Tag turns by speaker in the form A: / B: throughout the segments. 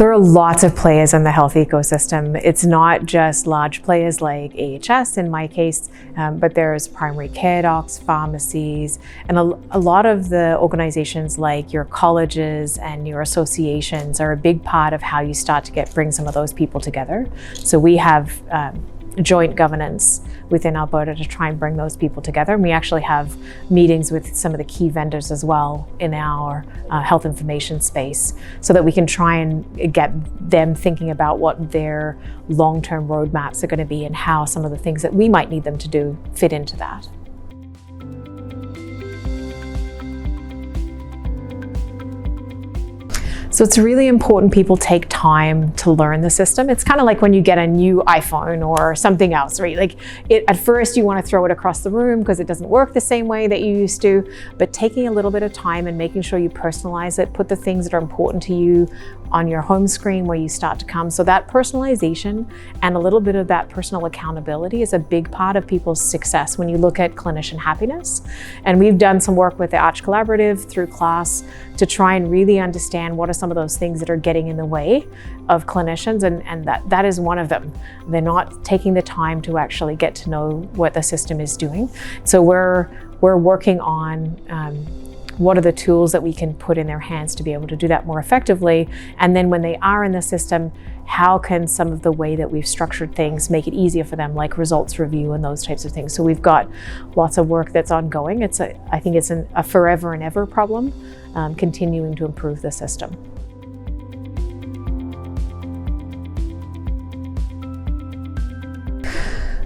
A: So there are lots of players in the health ecosystem. It's not just large players like AHS in my case, but there's primary care docs, pharmacies, and a lot of the organizations like your colleges and your associations are a big part of how you start to bring some of those people together. So we have joint governance within Alberta to try and bring those people together. And we actually have meetings with some of the key vendors as well in our health information space so that we can try and get them thinking about what their long-term roadmaps are going to be and how some of the things that we might need them to do fit into that. So it's really important people take time to learn the system. It's kind of like when you get a new iPhone or something else, right? Like at first you want to throw it across the room because it doesn't work the same way that you used to, but taking a little bit of time and making sure you personalize it, put the things that are important to you on your home screen where you start to come. So that personalization and a little bit of that personal accountability is a big part of people's success when you look at clinician happiness. And we've done some work with the Arch Collaborative through class to try and really understand what are some of those things that are getting in the way of clinicians, and that is one of them. They're not taking the time to actually get to know what the system is doing. So we're working on what are the tools that we can put in their hands to be able to do that more effectively? And then when they are in the system, how can some of the way that we've structured things make it easier for them, like results review and those types of things? So we've got lots of work that's ongoing. I think it's a forever and ever problem, continuing to improve the system.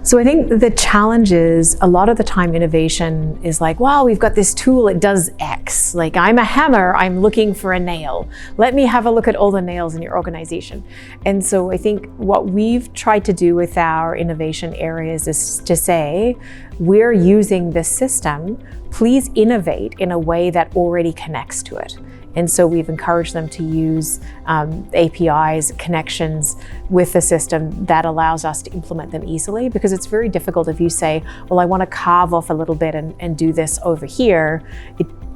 A: So I think the challenge is a lot of the time innovation is like, wow, we've got this tool, it does X. Like I'm a hammer, I'm looking for a nail. Let me have a look at all the nails in your organization. And so I think what we've tried to do with our innovation areas is to say, we're using this system, please innovate in a way that already connects to it. And so we've encouraged them to use APIs, connections with the system that allows us to implement them easily, because it's very difficult if you say, well, I want to carve off a little bit and do this over here.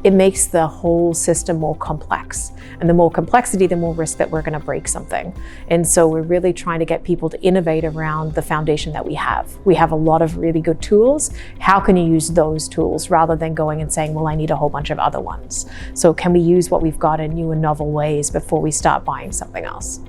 A: It makes the whole system more complex. And the more complexity, the more risk that we're going to break something. And so we're really trying to get people to innovate around the foundation that we have. We have a lot of really good tools. How can you use those tools rather than going and saying, well, I need a whole bunch of other ones? So can we use what we've got in new and novel ways before we start buying something else?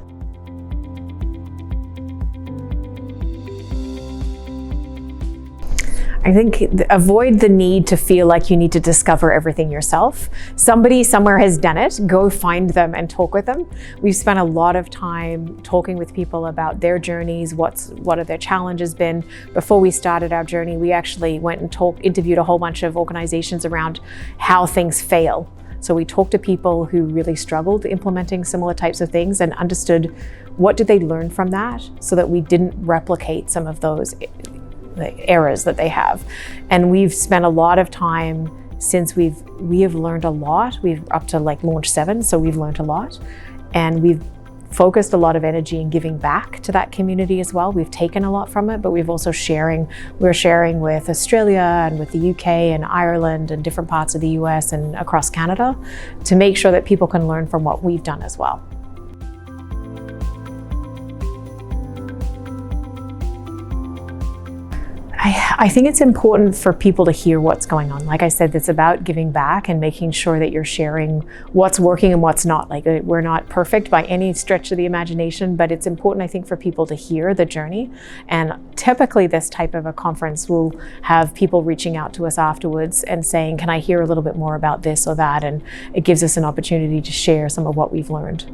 A: I think avoid the need to feel like you need to discover everything yourself. Somebody somewhere has done it. Go find them and talk with them. We've spent a lot of time talking with people about their journeys, what have their challenges been. Before we started our journey, we actually went and interviewed a whole bunch of organizations around how things fail. So we talked to people who really struggled implementing similar types of things and understood what did they learn from that so that we didn't replicate some of those errors that they have. And we've spent a lot of time since we have learned a lot. We've up to like launch 7, so we've learned a lot. And we've focused a lot of energy in giving back to that community as well. We've taken a lot from it, but we're sharing with Australia and with the UK and Ireland and different parts of the US and across Canada to make sure that people can learn from what we've done as well. I think it's important for people to hear what's going on. Like I said, it's about giving back and making sure that you're sharing what's working and what's not. Like we're not perfect by any stretch of the imagination, but it's important, I think, for people to hear the journey. And typically this type of a conference will have people reaching out to us afterwards and saying, can I hear a little bit more about this or that? And it gives us an opportunity to share some of what we've learned.